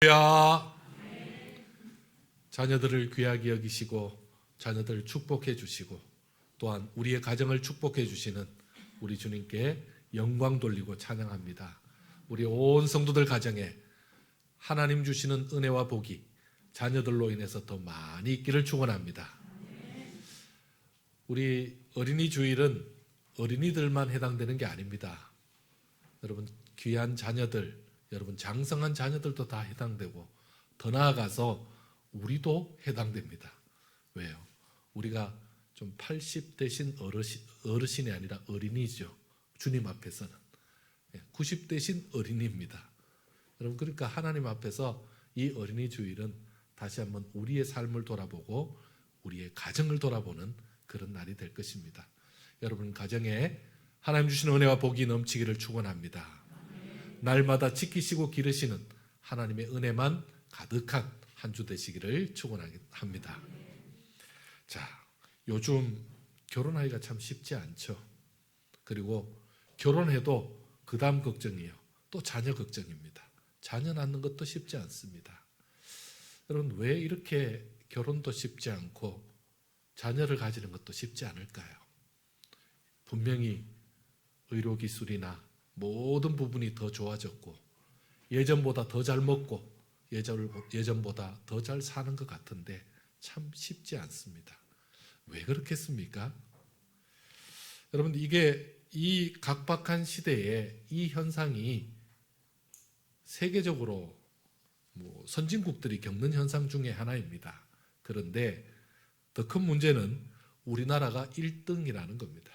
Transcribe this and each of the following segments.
야, 자녀들을 귀하게 여기시고 자녀들을 축복해 주시고 또한 우리의 가정을 축복해 주시는 우리 주님께 영광 돌리고 찬양합니다. 우리 온 성도들 가정에 하나님 주시는 은혜와 복이 자녀들로 인해서 더 많이 있기를 축원합니다. 우리 어린이 주일은 어린이들만 해당되는 게 아닙니다. 여러분 귀한 자녀들, 여러분 장성한 자녀들도 다 해당되고 더 나아가서 우리도 해당됩니다. 왜요? 우리가 좀 80 대신 어르신이 아니라 어린이죠. 주님 앞에서는 90 대신 어린이입니다. 여러분 그러니까 하나님 앞에서 이 어린이 주일은 다시 한번 우리의 삶을 돌아보고 우리의 가정을 돌아보는 그런 날이 될 것입니다. 여러분 가정에 하나님 주시는 은혜와 복이 넘치기를 축원합니다. 날마다 지키시고 기르시는 하나님의 은혜만 가득한 한 주 되시기를 축원합니다. 자, 요즘 결혼하기가 참 쉽지 않죠. 그리고 결혼해도 그 다음 걱정이에요. 또 자녀 걱정입니다. 자녀 낳는 것도 쉽지 않습니다. 여러분 왜 이렇게 결혼도 쉽지 않고 자녀를 가지는 것도 쉽지 않을까요? 분명히 의료기술이나 모든 부분이 더 좋아졌고 예전보다 더 잘 먹고 예전보다 더 잘 사는 것 같은데 참 쉽지 않습니다. 왜 그렇겠습니까? 여러분 이게 이 각박한 시대에 이 현상이 세계적으로 선진국들이 겪는 현상 중에 하나입니다. 그런데 더 큰 문제는 우리나라가 1등이라는 겁니다.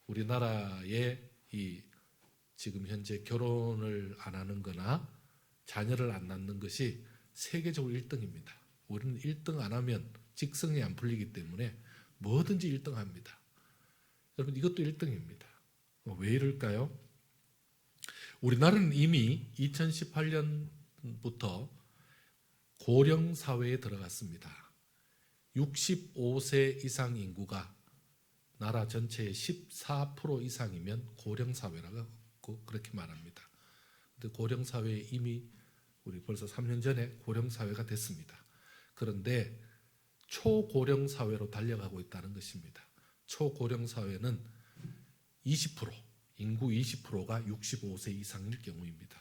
우리나라의 이 지금 현재 결혼을 안 하는 거나 자녀를 안 낳는 것이 세계적으로 1등입니다. 우리는 1등 안 하면 직성이 안 풀리기 때문에 뭐든지 1등 합니다. 여러분 이것도 1등입니다. 왜 이럴까요? 우리나라는 이미 2018년부터 고령 사회에 들어갔습니다. 65세 이상 인구가 나라 전체의 14% 이상이면 고령 사회라고 그렇게 말합니다. 근데 고령 사회에 이미 우리 벌써 3년 전에 고령 사회가 됐습니다. 그런데 초고령 사회로 달려가고 있다는 것입니다. 초고령 사회는 20%, 인구 20%가 65세 이상일 경우입니다.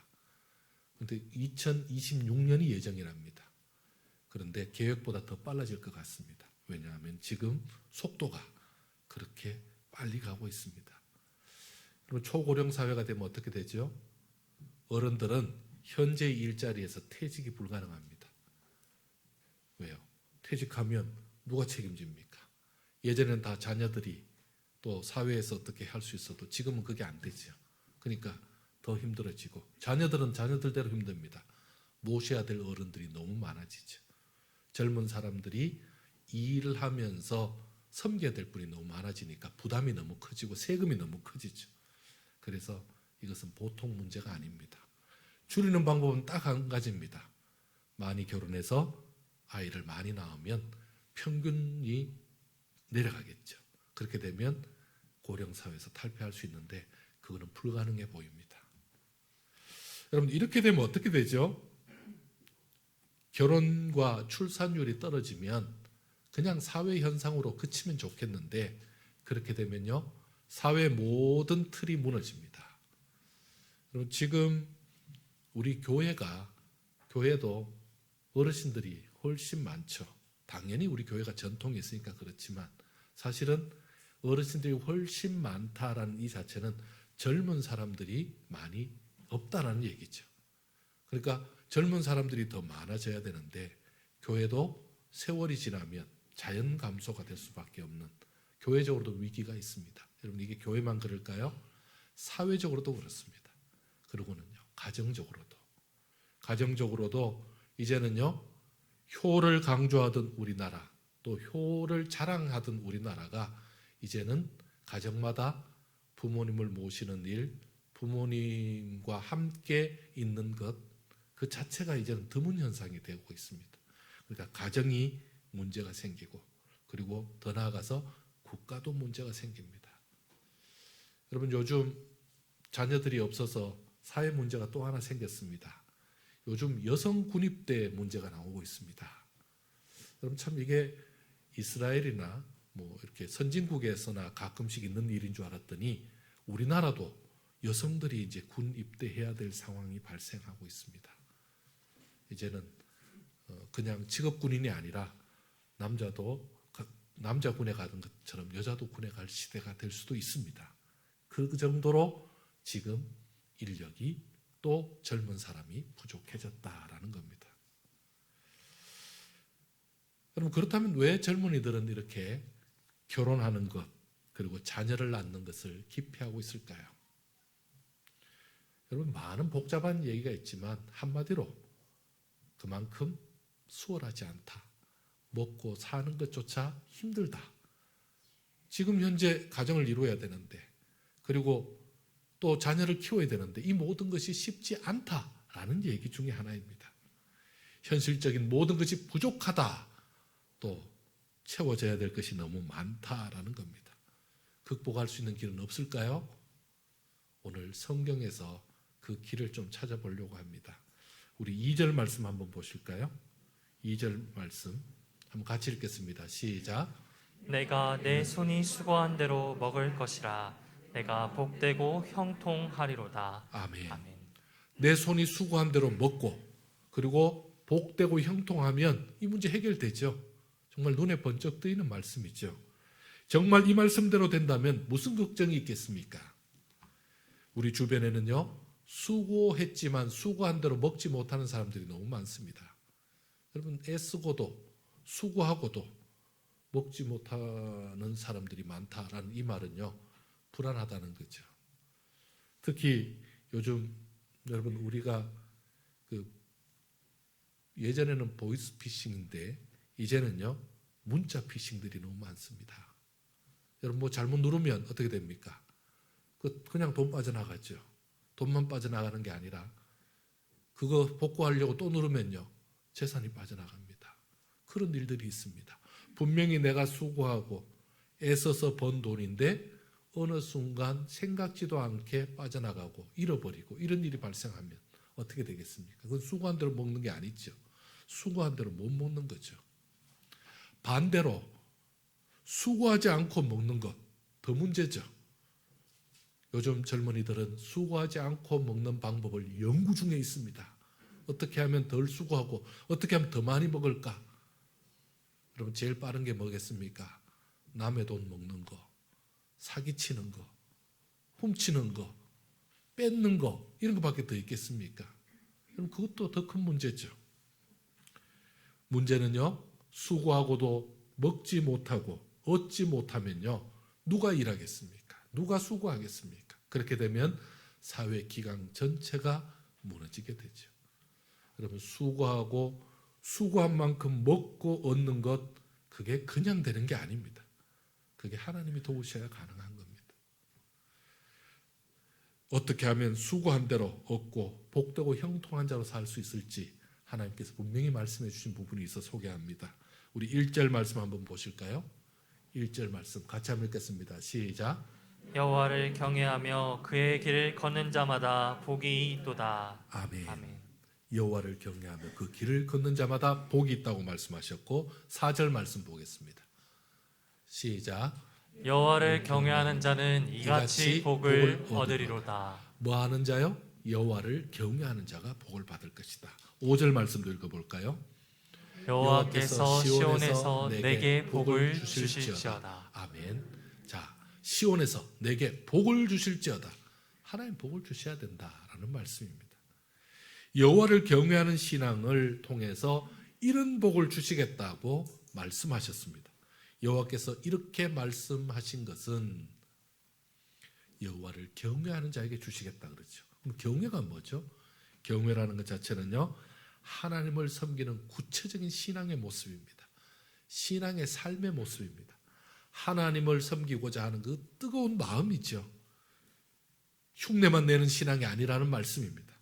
그런데 2026년이 예정이랍니다. 그런데 계획보다 더 빨라질 것 같습니다. 왜냐하면 지금 속도가 그렇게 빨리 가고 있습니다. 그럼 초고령 사회가 되면 어떻게 되죠? 어른들은 현재 일자리에서 퇴직이 불가능합니다. 왜요? 퇴직하면 누가 책임집니까? 예전에는 다 자녀들이 또 사회에서 어떻게 할 수 있어도 지금은 그게 안 되죠. 그러니까 더 힘들어지고 자녀들은 자녀들대로 힘듭니다. 모셔야 될 어른들이 너무 많아지죠. 젊은 사람들이 일을 하면서 섬겨야 될 분이 너무 많아지니까 부담이 너무 커지고 세금이 너무 커지죠. 그래서 이것은 보통 문제가 아닙니다. 줄이는 방법은 딱 한 가지입니다. 많이 결혼해서 아이를 많이 낳으면 평균이 내려가겠죠. 그렇게 되면 고령사회에서 탈피할 수 있는데 그거는 불가능해 보입니다. 여러분 이렇게 되면 어떻게 되죠? 결혼과 출산율이 떨어지면 그냥 사회 현상으로 그치면 좋겠는데 그렇게 되면요 사회 모든 틀이 무너집니다. 여러분 지금 우리 교회도 어르신들이 훨씬 많죠. 당연히 우리 교회가 전통이 있으니까 그렇지만 사실은 어르신들이 훨씬 많다라는 이 자체는 젊은 사람들이 많이 없다라는 얘기죠. 그러니까 젊은 사람들이 더 많아져야 되는데 교회도 세월이 지나면 자연 감소가 될 수밖에 없는 교회적으로도 위기가 있습니다. 여러분 이게 교회만 그럴까요? 사회적으로도 그렇습니다. 그리고는요 가정적으로도 이제는요 효를 강조하던 우리나라 또 효를 자랑하던 우리나라가 이제는 가정마다 부모님을 모시는 일, 부모님과 함께 있는 것 그 자체가 이제는 드문 현상이 되고 있습니다. 그러니까 가정이 문제가 생기고 그리고 더 나아가서 국가도 문제가 생깁니다. 여러분 요즘 자녀들이 없어서 사회 문제가 또 하나 생겼습니다. 요즘 여성 군입대 문제가 나오고 있습니다. 그럼 참 이게 이스라엘이나 뭐 이렇게 선진국에서나 가끔씩 있는 일인 줄 알았더니 우리나라도 여성들이 이제 군 입대해야 될 상황이 발생하고 있습니다. 이제는 그냥 직업 군인이 아니라 남자도 남자 군에 가는 것처럼 여자도 군에 갈 시대가 될 수도 있습니다. 그 정도로 지금 인력이 또 젊은 사람이 부족해졌다라는 겁니다. 그럼 그렇다면 왜 젊은이들은 이렇게 결혼하는 것 그리고 자녀를 낳는 것을 기피하고 있을까요? 여러분 많은 복잡한 얘기가 있지만 한마디로 그만큼 수월하지 않다. 먹고 사는 것조차 힘들다. 지금 현재 가정을 이루어야 되는데 그리고 또 자녀를 키워야 되는데 이 모든 것이 쉽지 않다라는 얘기 중에 하나입니다. 현실적인 모든 것이 부족하다. 또 채워져야 될 것이 너무 많다라는 겁니다. 극복할 수 있는 길은 없을까요? 오늘 성경에서 그 길을 좀 찾아보려고 합니다. 우리 2절 말씀 한번 보실까요? 2절 말씀 한번 같이 읽겠습니다. 시작. 내가 내 손이 수고한 대로 먹을 것이라. 내가 복되고 형통하리로다. 아멘. 아멘. 내 손이 수고한 대로 먹고 그리고 복되고 형통하면 이 문제 해결되죠. 정말 눈에 번쩍 뜨이는 말씀이죠. 정말 이 말씀대로 된다면 무슨 걱정이 있겠습니까? 우리 주변에는요, 수고했지만 수고한 대로 먹지 못하는 사람들이 너무 많습니다. 여러분 애쓰고도 수고하고도 먹지 못하는 사람들이 많다라는 이 말은요, 불안하다는 거죠. 특히 요즘 여러분 우리가 예전에는 보이스 피싱인데 이제는요 문자 피싱들이 너무 많습니다. 여러분 뭐 잘못 누르면 어떻게 됩니까? 그냥 돈 빠져나가죠. 돈만 빠져나가는 게 아니라 그거 복구하려고 또 누르면요 재산이 빠져나갑니다. 그런 일들이 있습니다. 분명히 내가 수고하고 애써서 번 돈인데 어느 순간 생각지도 않게 빠져나가고 잃어버리고 이런 일이 발생하면 어떻게 되겠습니까? 그건 수고한 대로 먹는 게 아니죠. 수고한 대로 못 먹는 거죠. 반대로 수고하지 않고 먹는 것 더 문제죠. 요즘 젊은이들은 수고하지 않고 먹는 방법을 연구 중에 있습니다. 어떻게 하면 덜 수고하고 어떻게 하면 더 많이 먹을까? 여러분 제일 빠른 게 뭐겠습니까? 남의 돈 먹는 거, 사기치는 거, 훔치는 거, 뺏는 거 이런 것밖에 더 있겠습니까? 그럼 그것도 더 큰 문제죠. 문제는요, 수고하고도 먹지 못하고 얻지 못하면요 누가 일하겠습니까? 누가 수고하겠습니까? 그렇게 되면 사회 기강 전체가 무너지게 되죠. 여러분 수고하고 수고한 만큼 먹고 얻는 것 그게 그냥 되는 게 아닙니다. 그게 하나님이 도우셔야 가능한 겁니다. 어떻게 하면 수고한 대로 얻고 복되고 형통한 자로 살 수 있을지 하나님께서 분명히 말씀해 주신 부분이 있어 소개합니다. 우리 1절 말씀 한번 보실까요? 1절 말씀 같이 한번 읽겠습니다. 시작. 여호와를 경외하며 그의 길을 걷는 자마다 복이 있도다. 아멘. 아멘. 여호와를 경외하며 그 길을 걷는 자마다 복이 있다고 말씀하셨고 4절 말씀 보겠습니다. 시작. 여호와를 경외하는 자는 이같이 복을 얻으리로다. 뭐 하는 자요? 여호와를 경외하는 자가 복을 받을 것이다. 5절 말씀도 읽어볼까요? 여호와께서 시온에서 내게 복을 주실지어다. 아멘. 자, 시온에서 내게 복을 주실지어다. 하나님 복을 주셔야 된다라는 말씀입니다. 여호와를 경외하는 신앙을 통해서 이런 복을 주시겠다고 말씀하셨습니다. 여호와께서 이렇게 말씀하신 것은 여호와를 경외하는 자에게 주시겠다 그러죠. 그럼 경외가 뭐죠? 경외라는 것 자체는요, 하나님을 섬기는 구체적인 신앙의 모습입니다. 신앙의 삶의 모습입니다. 하나님을 섬기고자 하는 그 뜨거운 마음이죠. 흉내만 내는 신앙이 아니라는 말씀입니다.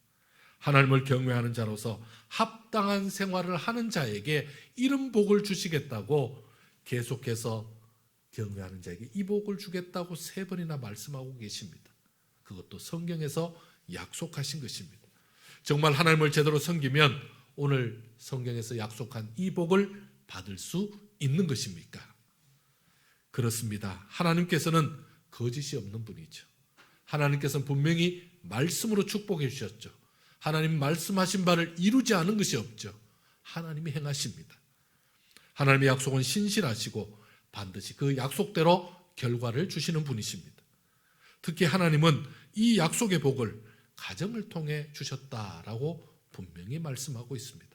하나님을 경외하는 자로서 합당한 생활을 하는 자에게 이런 복을 주시겠다고 계속해서 경외하는 자에게 이 복을 주겠다고 3번이나 말씀하고 계십니다. 그것도 성경에서 약속하신 것입니다. 정말 하나님을 제대로 섬기면 오늘 성경에서 약속한 이 복을 받을 수 있는 것입니까? 그렇습니다. 하나님께서는 거짓이 없는 분이죠. 하나님께서는 분명히 말씀으로 축복해 주셨죠. 하나님 말씀하신 바를 이루지 않은 것이 없죠. 하나님이 행하십니다. 하나님의 약속은 신실하시고 반드시 그 약속대로 결과를 주시는 분이십니다. 특히 하나님은 이 약속의 복을 가정을 통해 주셨다라고 분명히 말씀하고 있습니다.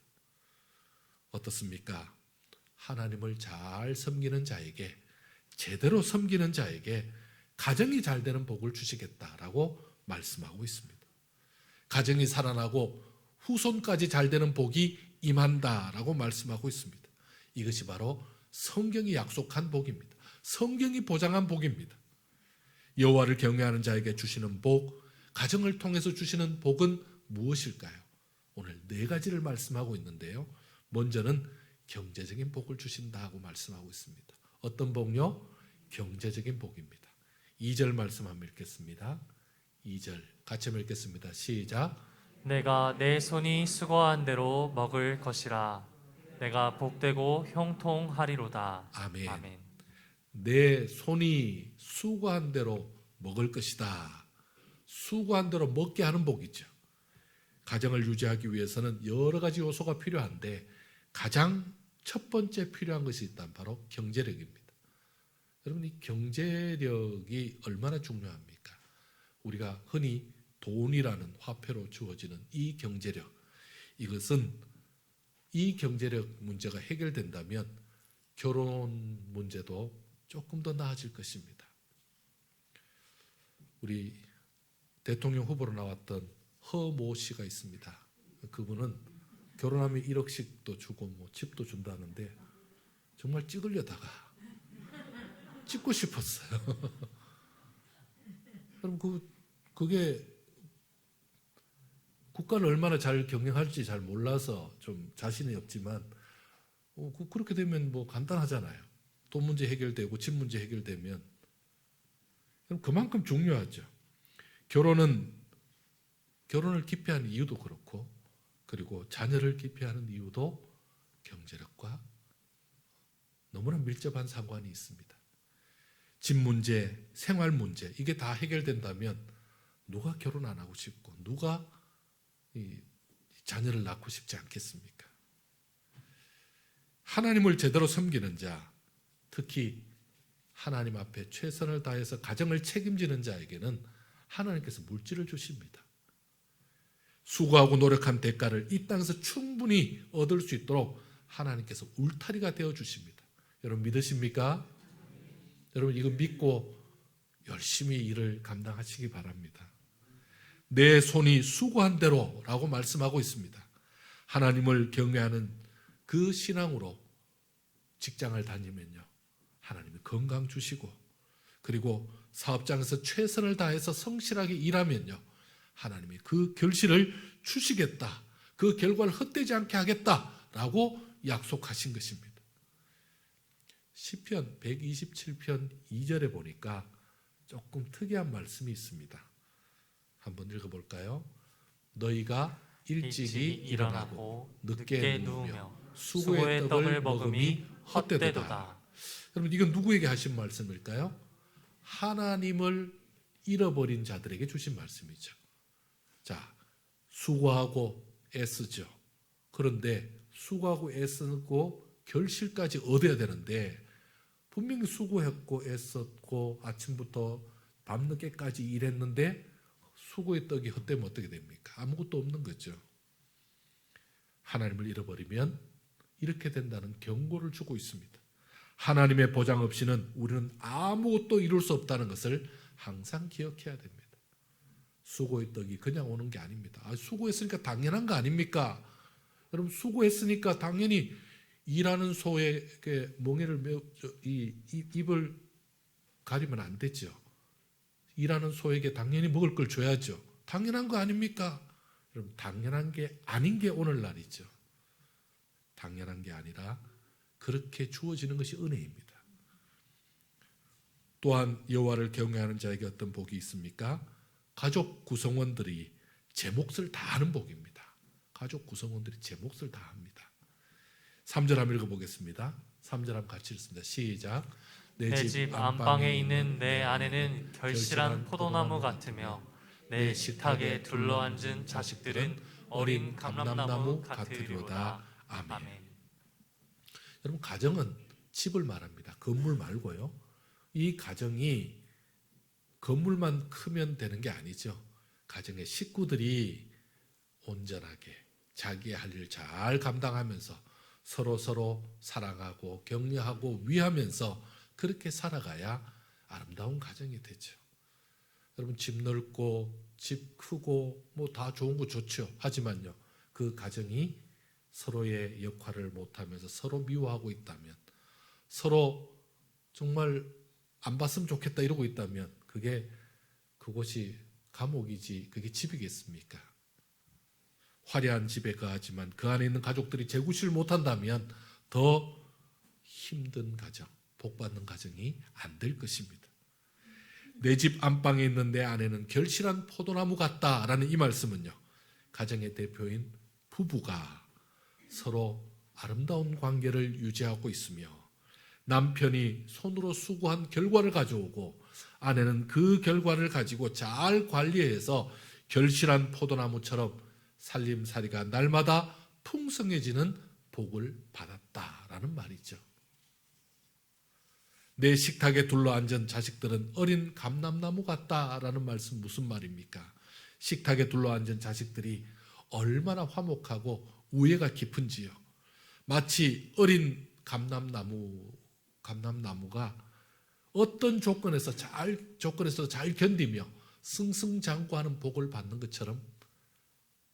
어떻습니까? 하나님을 잘 섬기는 자에게, 제대로 섬기는 자에게 가정이 잘 되는 복을 주시겠다라고 말씀하고 있습니다. 가정이 살아나고 후손까지 잘 되는 복이 임한다라고 말씀하고 있습니다. 이것이 바로 성경이 약속한 복입니다. 성경이 보장한 복입니다. 여호와를 경외하는 자에게 주시는 복, 가정을 통해서 주시는 복은 무엇일까요? 오늘 4가지를 말씀하고 있는데요. 먼저는 경제적인 복을 주신다고 말씀하고 있습니다. 어떤 복요? 경제적인 복입니다. 2절 말씀 한번 읽겠습니다. 2절 같이 한번 읽겠습니다. 시작. 내가 내 손이 수고한 대로 먹을 것이라. 내가 복되고 형통하리로다. 아멘. 아멘. 내 손이 수고한 대로 먹을 것이다. 수고한 대로 먹게 하는 복이죠. 가정을 유지하기 위해서는 여러 가지 요소가 필요한데 가장 첫 번째 필요한 것이 있다면 바로 경제력입니다. 여러분, 이 경제력이 얼마나 중요합니까? 우리가 흔히 돈이라는 화폐로 주어지는 이 경제력, 이것은 이 경제력 문제가 해결된다면 결혼 문제도 조금 더 나아질 것입니다. 우리 대통령 후보로 나왔던 허모 씨가 있습니다. 그분은 결혼하면 1억씩도 주고 뭐 집도 준다는데 정말 찍으려다가 찍고 싶었어요. 그럼 그게 국가를 얼마나 잘 경영할지 잘 몰라서 좀 자신이 없지만 그렇게 되면 뭐 간단하잖아요. 돈 문제 해결되고 집 문제 해결되면 그럼 그만큼 중요하죠. 결혼을 기피하는 이유도 그렇고, 그리고 자녀를 기피하는 이유도 경제력과 너무나 밀접한 상관이 있습니다. 집 문제, 생활 문제, 이게 다 해결된다면 누가 결혼 안 하고 싶고 누가 이 자녀를 낳고 싶지 않겠습니까? 하나님을 제대로 섬기는 자, 특히 하나님 앞에 최선을 다해서 가정을 책임지는 자에게는 하나님께서 물질을 주십니다. 수고하고 노력한 대가를 이 땅에서 충분히 얻을 수 있도록 하나님께서 울타리가 되어 주십니다. 여러분 믿으십니까? 여러분 이거 믿고 열심히 일을 감당하시기 바랍니다. 내 손이 수고한 대로 라고 말씀하고 있습니다. 하나님을 경외하는 그 신앙으로 직장을 다니면요, 하나님이 건강 주시고, 그리고 사업장에서 최선을 다해서 성실하게 일하면요, 하나님이 그 결실을 주시겠다, 그 결과를 헛되지 않게 하겠다라고 약속하신 것입니다. 시편 127편 2절에 보니까 조금 특이한 말씀이 있습니다. 한번 읽어볼까요? 너희가 일찍이 일어나고 늦게 누우며 수고의 떡을 먹음이 헛되도다. 여러분 이건 누구에게 하신 말씀일까요? 하나님을 잃어버린 자들에게 주신 말씀이죠. 자, 수고하고 애쓰죠. 그런데 수고하고 애쓰고 결실까지 얻어야 되는데 분명히 수고했고 애썼고 아침부터 밤늦게까지 일했는데 수고의 떡이 헛되면 어떻게 됩니까? 아무것도 없는 거죠. 하나님을 잃어버리면 이렇게 된다는 경고를 주고 있습니다. 하나님의 보장 없이는 우리는 아무것도 이룰 수 없다는 것을 항상 기억해야 됩니다. 수고의 떡이 그냥 오는 게 아닙니다. 수고했으니까 당연한 거 아닙니까? 여러분 수고했으니까 당연히 일하는 소에게 멍에를 입을 가리면 안 되죠. 일하는 소에게 당연히 먹을 걸 줘야죠. 당연한 거 아닙니까? 여러분 당연한 게 아닌 게 오늘날이죠. 당연한 게 아니라 그렇게 주어지는 것이 은혜입니다. 또한 여호와를 경외하는 자에게 어떤 복이 있습니까? 가족 구성원들이 제 몫을 다하는 복입니다. 가족 구성원들이 제 몫을 다합니다. 3절 한번 읽어보겠습니다. 3절 한번 같이 읽습니다. 시작. 내 집 안방에 있는 내 아내는 결실한 포도나무 같으며 내 식탁에 둘러앉은 자식들은 어린 감람나무 같으리로다. 아멘. 여러분, 가정은 집을 말합니다. 건물 말고요. 이 가정이 건물만 크면 되는 게 아니죠. 가정의 식구들이 온전하게 자기의 할 일 잘 감당하면서 서로 사랑하고 격려하고 위하면서 그렇게 살아가야 아름다운 가정이 되죠. 여러분, 집 넓고 집 크고 뭐 다 좋은 거 좋죠. 하지만요, 그 가정이 서로의 역할을 못하면서 서로 미워하고 있다면, 서로 정말 안 봤으면 좋겠다 이러고 있다면 그곳이 감옥이지 그게 집이겠습니까? 화려한 집에 거하지만 그 안에 있는 가족들이 재구실을 못한다면 더 힘든 가정, 복받는 가정이 안 될 것입니다. 내 집 안방에 있는 내 아내는 결실한 포도나무 같다라는 이 말씀은요, 가정의 대표인 부부가 서로 아름다운 관계를 유지하고 있으며 남편이 손으로 수고한 결과를 가져오고 아내는 그 결과를 가지고 잘 관리해서 결실한 포도나무처럼 살림살이가 날마다 풍성해지는 복을 받았다라는 말이죠. 내 식탁에 둘러앉은 자식들은 어린 감람나무 같다라는 말씀 무슨 말입니까? 식탁에 둘러앉은 자식들이 얼마나 화목하고 우애가 깊은지요. 마치 어린 감람나무가 어떤 조건에서 잘 견디며 승승장구하는 복을 받는 것처럼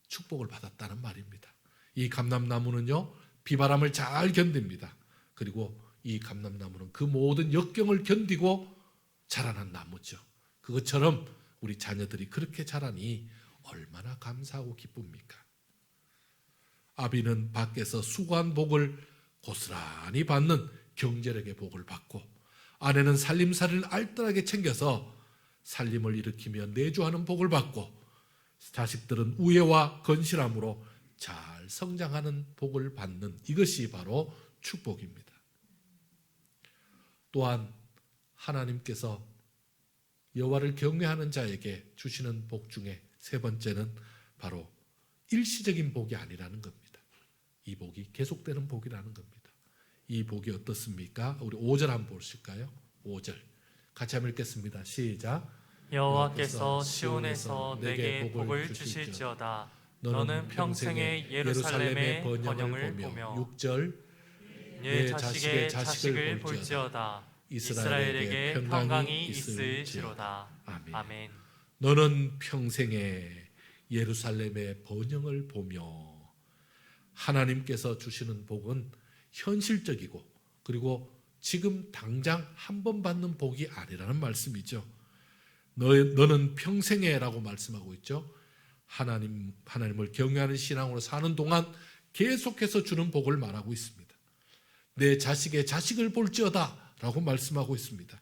축복을 받았다는 말입니다. 이 감람나무는요, 비바람을 잘 견딥니다. 그리고 이 감람나무는 그 모든 역경을 견디고 자라난 나무죠. 그것처럼 우리 자녀들이 그렇게 자라니 얼마나 감사하고 기쁩니까? 아비는 밖에서 수고한 복을 고스란히 받는 경제력의 복을 받고, 아내는 살림살이를 알뜰하게 챙겨서 살림을 일으키며 내조하는 복을 받고, 자식들은 우애와 건실함으로 잘 성장하는 복을 받는, 이것이 바로 축복입니다. 또한 하나님께서 여호와를 경외하는 자에게 주시는 복 중에 세 번째는 바로 일시적인 복이 아니라는 겁니다. 이 복이 계속되는 복이라는 겁니다. 이 복이 어떻습니까? 우리 5절 한번 보실까요? 5절 같이 한번 읽겠습니다. 시작. 여호와께서 시온에서 내게 복을 주실지어다. 너는 평생에 예루살렘의 번영을 보며 6절 내 자식의 자식을 볼지어다. 이스라엘에게 평강이 있을지로다. 아멘. 너는 평생에 예루살렘의 번영을 보며, 하나님께서 주시는 복은 현실적이고 그리고 지금 당장 한 번 받는 복이 아니라는 말씀이죠. 너는 평생에라고 말씀하고 있죠. 하나님을 경외하는 신앙으로 사는 동안 계속해서 주는 복을 말하고 있습니다. 내 자식의 자식을 볼지어다 라고 말씀하고 있습니다.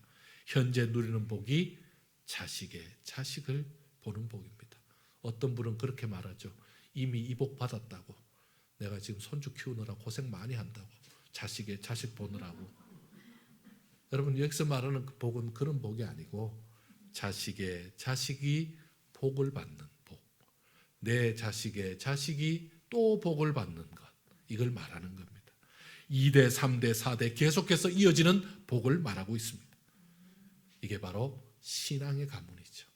현재 누리는 복이 자식의 자식을 보는 복입니다. 어떤 분은 그렇게 말하죠. 이미 이 복 받았다고. 내가 지금 손주 키우느라 고생 많이 한다고. 자식의 자식 보느라고. 여러분, 여기서 말하는 그 복은 그런 복이 아니고 자식의 자식이 복을 받는 복, 내 자식의 자식이 또 복을 받는 것, 이걸 말하는 겁니다. 2대, 3대, 4대 계속해서 이어지는 복을 말하고 있습니다. 이게 바로 신앙의 가문이죠.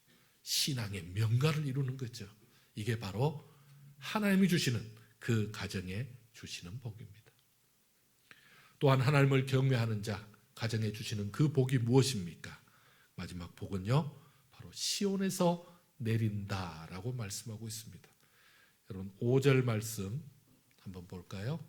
신앙의 명가를 이루는 거죠. 이게 바로 하나님이 주시는 그 가정에 주시는 복입니다. 또한 하나님을 경외하는 자 가정에 주시는 그 복이 무엇입니까? 마지막 복은요, 바로 시온에서 내린다라고 말씀하고 있습니다. 여러분, 5절 말씀 한번 볼까요?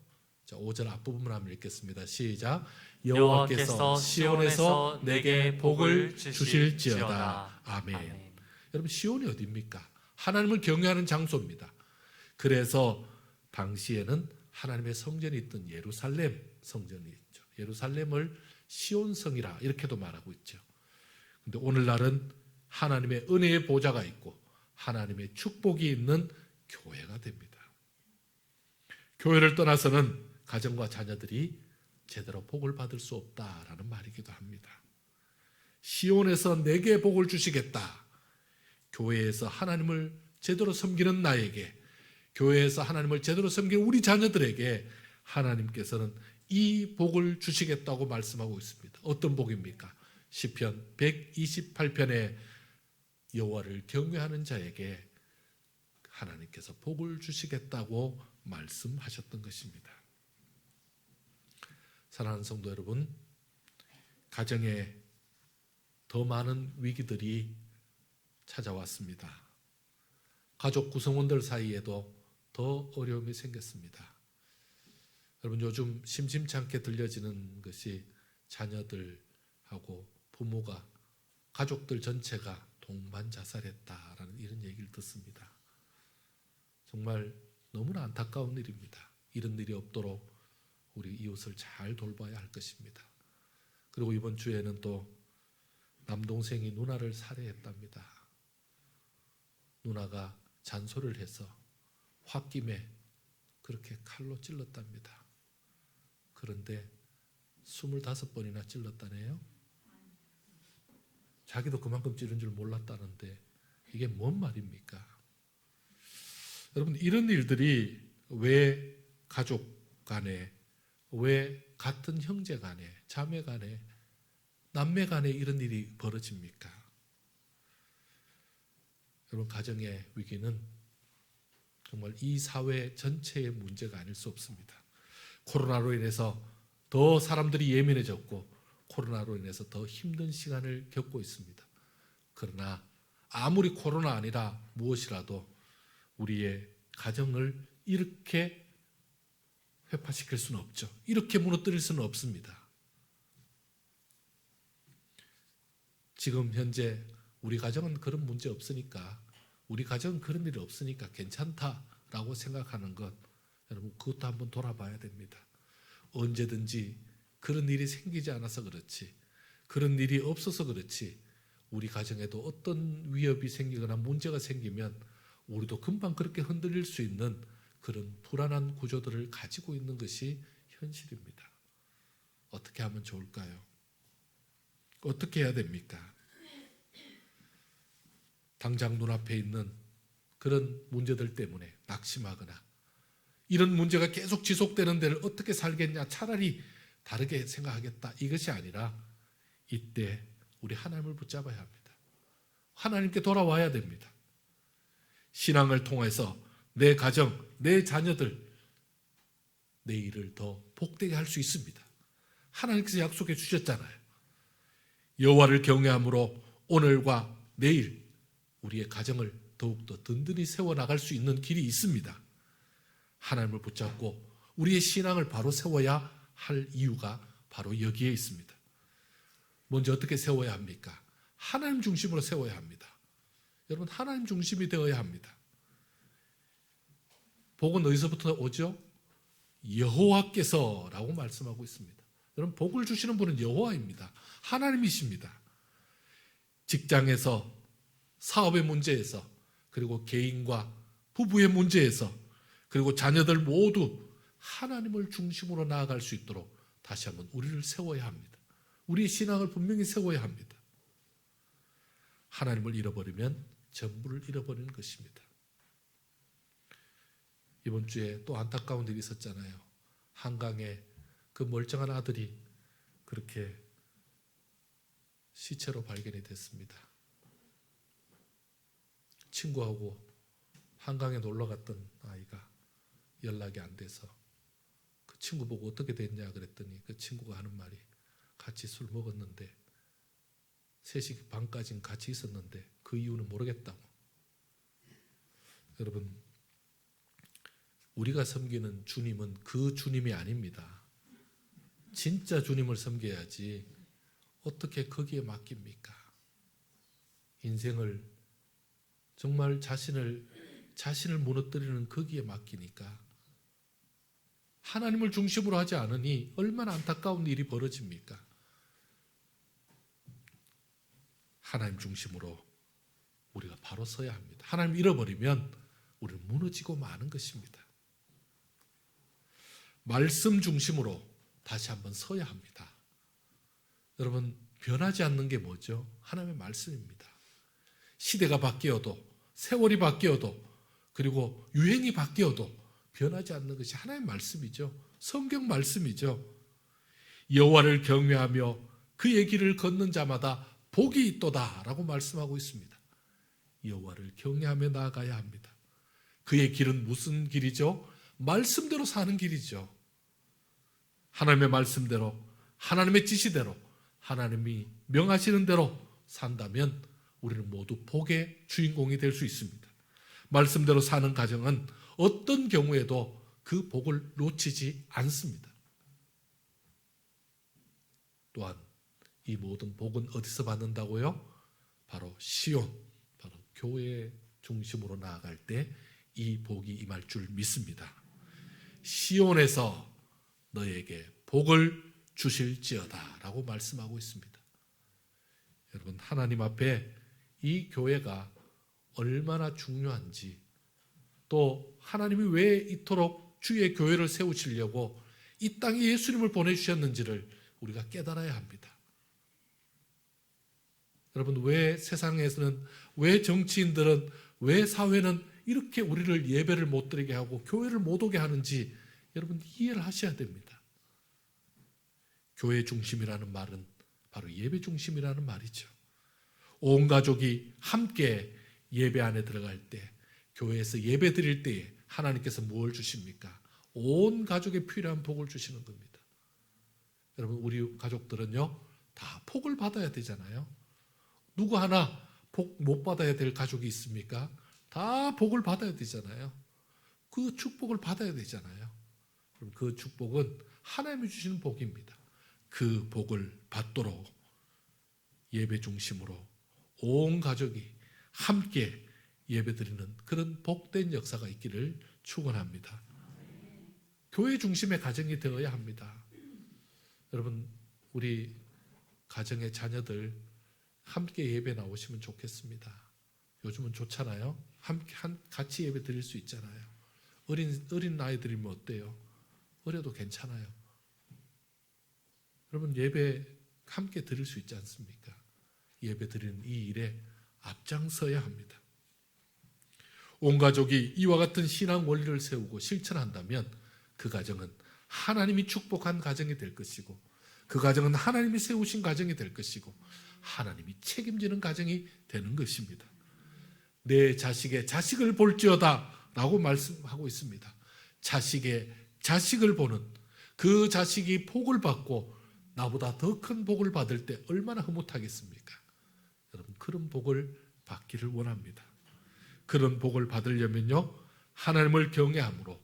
자, 5절 앞부분을 한번 읽겠습니다. 시작. 여호와께서 시온에서 내게 복을 주실지어다. 아멘. 여러분, 시온이 어디입니까? 하나님을 경외하는 장소입니다. 그래서 당시에는 하나님의 성전이 있던 예루살렘 성전이 있죠. 예루살렘을 시온성이라 이렇게도 말하고 있죠. 근데 오늘날은 하나님의 은혜의 보좌가 있고 하나님의 축복이 있는 교회가 됩니다. 교회를 떠나서는 가정과 자녀들이 제대로 복을 받을 수 없다라는 말이기도 합니다. 시온에서 내게 복을 주시겠다. 교회에서 하나님을 제대로 섬기는 나에게, 교회에서 하나님을 제대로 섬기는 우리 자녀들에게 하나님께서는 이 복을 주시겠다고 말씀하고 있습니다. 어떤 복입니까? 시편 128편에 여호와를 경외하는 자에게 하나님께서 복을 주시겠다고 말씀하셨던 것입니다. 사랑하는 성도 여러분, 가정에 더 많은 위기들이 찾아왔습니다. 가족 구성원들 사이에도 더 어려움이 생겼습니다. 여러분, 요즘 심심치 않게 들려지는 것이 자녀들하고 부모가, 가족들 전체가 동반 자살했다라는 이런 얘기를 듣습니다. 정말 너무나 안타까운 일입니다. 이런 일이 없도록 우리 이웃을 잘 돌봐야 할 것입니다. 그리고 이번 주에는 또 남동생이 누나를 살해했답니다. 누나가 잔소리를 해서 홧김에 그렇게 칼로 찔렀답니다. 그런데 25번이나 찔렀다네요. 자기도 그만큼 찌른 줄 몰랐다는데 이게 뭔 말입니까? 여러분, 이런 일들이 왜 가족 간에, 왜 같은 형제 간에, 자매 간에, 남매 간에 이런 일이 벌어집니까? 여러분, 가정의 위기는 정말 이 사회 전체의 문제가 아닐 수 없습니다. 코로나로 인해서 더 사람들이 예민해졌고 코로나로 인해서 더 힘든 시간을 겪고 있습니다. 그러나 아무리 코로나 아니라 무엇이라도 우리의 가정을 이렇게 회파시킬 수는 없죠. 이렇게 무너뜨릴 수는 없습니다. 지금 현재 우리 가정은 그런 문제 없으니까, 우리 가정은 그런 일이 없으니까 괜찮다라고 생각하는 것, 여러분 그것도 한번 돌아봐야 됩니다. 언제든지 그런 일이 생기지 않아서 그렇지, 그런 일이 없어서 그렇지, 우리 가정에도 어떤 위협이 생기거나 문제가 생기면 우리도 금방 그렇게 흔들릴 수 있는 그런 불안한 구조들을 가지고 있는 것이 현실입니다. 어떻게 하면 좋을까요? 어떻게 해야 됩니까? 당장 눈앞에 있는 그런 문제들 때문에 낙심하거나 이런 문제가 계속 지속되는 데를 어떻게 살겠냐, 차라리 다르게 생각하겠다, 이것이 아니라 이때 우리 하나님을 붙잡아야 합니다. 하나님께 돌아와야 됩니다. 신앙을 통해서 내 가정, 내 자녀들, 내 일을 더 복되게 할 수 있습니다. 하나님께서 약속해 주셨잖아요. 여호와를 경외함으로 오늘과 내일 우리의 가정을 더욱더 든든히 세워나갈 수 있는 길이 있습니다. 하나님을 붙잡고 우리의 신앙을 바로 세워야 할 이유가 바로 여기에 있습니다. 먼저 어떻게 세워야 합니까? 하나님 중심으로 세워야 합니다. 여러분, 하나님 중심이 되어야 합니다. 복은 어디서부터 오죠? 여호와께서라고 말씀하고 있습니다. 여러분, 복을 주시는 분은 여호와입니다. 하나님이십니다. 직장에서, 사업의 문제에서, 그리고 개인과 부부의 문제에서, 그리고 자녀들 모두 하나님을 중심으로 나아갈 수 있도록 다시 한번 우리를 세워야 합니다. 우리의 신앙을 분명히 세워야 합니다. 하나님을 잃어버리면 전부를 잃어버리는 것입니다. 이번 주에 또 안타까운 일이 있었잖아요. 한강에 그 멀쩡한 아들이 그렇게 시체로 발견이 됐습니다. 친구하고 한강에 놀러 갔던 아이가 연락이 안 돼서 그 친구 보고 어떻게 됐냐 그랬더니 그 친구가 하는 말이, 같이 술 먹었는데 3시 반까지는 같이 있었는데 그 이유는 모르겠다고. 여러분, 우리가 섬기는 주님은 그 주님이 아닙니다. 진짜 주님을 섬겨야지 어떻게 거기에 맡깁니까? 인생을 정말 자신을 무너뜨리는 거기에 맡기니까 하나님을 중심으로 하지 않으니 얼마나 안타까운 일이 벌어집니까? 하나님 중심으로 우리가 바로 서야 합니다. 하나님 잃어버리면 우리는 무너지고 마는 것입니다. 말씀 중심으로 다시 한번 서야 합니다. 여러분, 변하지 않는 게 뭐죠? 하나님의 말씀입니다. 시대가 바뀌어도, 세월이 바뀌어도, 그리고 유행이 바뀌어도 변하지 않는 것이 하나님의 말씀이죠. 성경 말씀이죠. 여호와를 경외하며 그의 길을 걷는 자마다 복이 있도다 라고 말씀하고 있습니다. 여호와를 경외하며 나아가야 합니다. 그의 길은 무슨 길이죠? 말씀대로 사는 길이죠. 하나님의 말씀대로, 하나님의 지시대로, 하나님이 명하시는 대로 산다면 우리는 모두 복의 주인공이 될 수 있습니다. 말씀대로 사는 가정은 어떤 경우에도 그 복을 놓치지 않습니다. 또한 이 모든 복은 어디서 받는다고요? 바로 시온, 바로 교회 중심으로 나아갈 때 이 복이 임할 줄 믿습니다. 시온에서 너에게 복을 주실지어다 라고 말씀하고 있습니다. 여러분, 하나님 앞에 이 교회가 얼마나 중요한지, 또 하나님이 왜 이토록 주의 교회를 세우시려고 이 땅에 예수님을 보내주셨는지를 우리가 깨달아야 합니다. 여러분, 왜 세상에서는, 왜 정치인들은, 왜 사회는 이렇게 우리를 예배를 못 드리게 하고 교회를 못 오게 하는지 여러분 이해를 하셔야 됩니다. 교회 중심이라는 말은 바로 예배 중심이라는 말이죠. 온 가족이 함께 예배 안에 들어갈 때, 교회에서 예배 드릴 때에 하나님께서 무엇을 주십니까? 온 가족에 필요한 복을 주시는 겁니다. 여러분, 우리 가족들은요 다 복을 받아야 되잖아요. 누구 하나 복 못 받아야 될 가족이 있습니까? 다 복을 받아야 되잖아요. 그 축복을 받아야 되잖아요. 그럼 그 축복은 하나님이 주시는 복입니다. 그 복을 받도록 예배 중심으로 온 가족이 함께 예배드리는 그런 복된 역사가 있기를 축원합니다. 교회 중심의 가정이 되어야 합니다. 여러분, 우리 가정의 자녀들 함께 예배 나오시면 좋겠습니다. 요즘은 좋잖아요. 함께 같이 예배 드릴 수 있잖아요. 어린 아이들이면 어때요? 어려도 괜찮아요. 여러분, 예배 함께 드릴 수 있지 않습니까? 예배 드리는 이 일에 앞장서야 합니다. 온 가족이 이와 같은 신앙 원리를 세우고 실천한다면 그 가정은 하나님이 축복한 가정이 될 것이고, 그 가정은 하나님이 세우신 가정이 될 것이고, 하나님이 책임지는 가정이 되는 것입니다. 내 자식의 자식을 볼지어다 라고 말씀하고 있습니다. 자식의 자식을 보는, 그 자식이 복을 받고 나보다 더 큰 복을 받을 때 얼마나 흐뭇하겠습니까? 여러분, 그런 복을 받기를 원합니다. 그런 복을 받으려면요 하나님을 경외함으로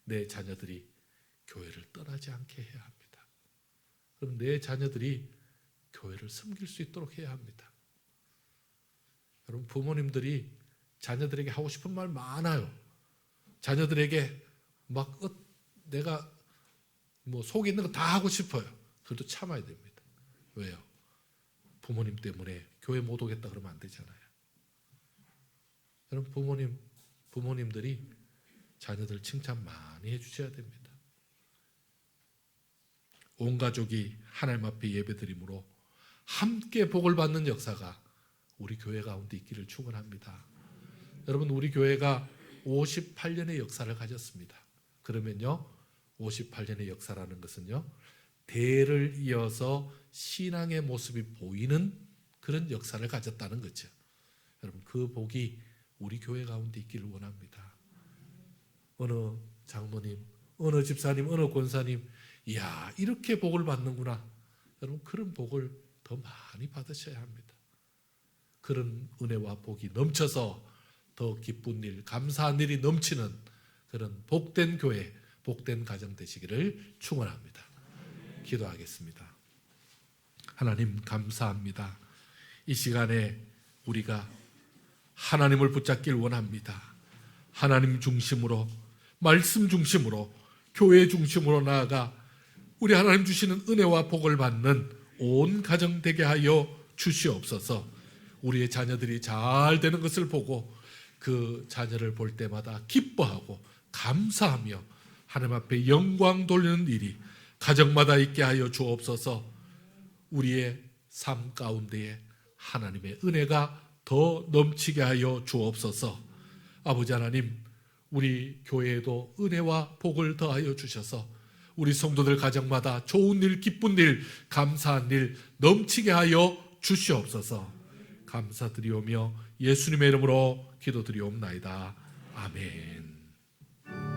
내 자녀들이 교회를 떠나지 않게 해야 합니다. 그럼 내 자녀들이 교회를 섬길 수 있도록 해야 합니다. 여러분, 부모님들이 자녀들에게 하고 싶은 말 많아요. 자녀들에게 막 내가 뭐 속에 있는 거 다 하고 싶어요. 그래도 참아야 됩니다. 왜요? 부모님 때문에 교회 못 오겠다 그러면 안 되잖아요. 여러분, 부모님들이 자녀들 칭찬 많이 해주셔야 됩니다. 온 가족이 하나님 앞에 예배드림으로 함께 복을 받는 역사가 우리 교회 가운데 있기를 축원합니다. 여러분, 우리 교회가 58년의 역사를 가졌습니다. 그러면요 58년의 역사라는 것은요 대를 이어서 신앙의 모습이 보이는 그런 역사를 가졌다는 거죠. 여러분, 그 복이 우리 교회 가운데 있기를 원합니다. 어느 장로님, 어느 집사님, 어느 권사님, 이야 이렇게 복을 받는구나. 여러분, 그런 복을 더 많이 받으셔야 합니다. 그런 은혜와 복이 넘쳐서 더 기쁜 일, 감사한 일이 넘치는 그런 복된 교회, 복된 가정 되시기를 축원합니다. 기도하겠습니다. 하나님, 감사합니다. 이 시간에 우리가 하나님을 붙잡길 원합니다. 하나님 중심으로, 말씀 중심으로, 교회 중심으로 나아가 우리 하나님 주시는 은혜와 복을 받는 온 가정 되게 하여 주시옵소서. 우리의 자녀들이 잘 되는 것을 보고 그 자녀를 볼 때마다 기뻐하고 감사하며 하나님 앞에 영광 돌리는 일이 가정마다 있게 하여 주옵소서. 우리의 삶 가운데에 하나님의 은혜가 더 넘치게 하여 주옵소서. 아버지 하나님, 우리 교회에도 은혜와 복을 더하여 주셔서 우리 성도들 가정마다 좋은 일, 기쁜 일, 감사한 일 넘치게 하여 주시옵소서. 감사드리오며 예수님의 이름으로 기도드리옵나이다. 아멘.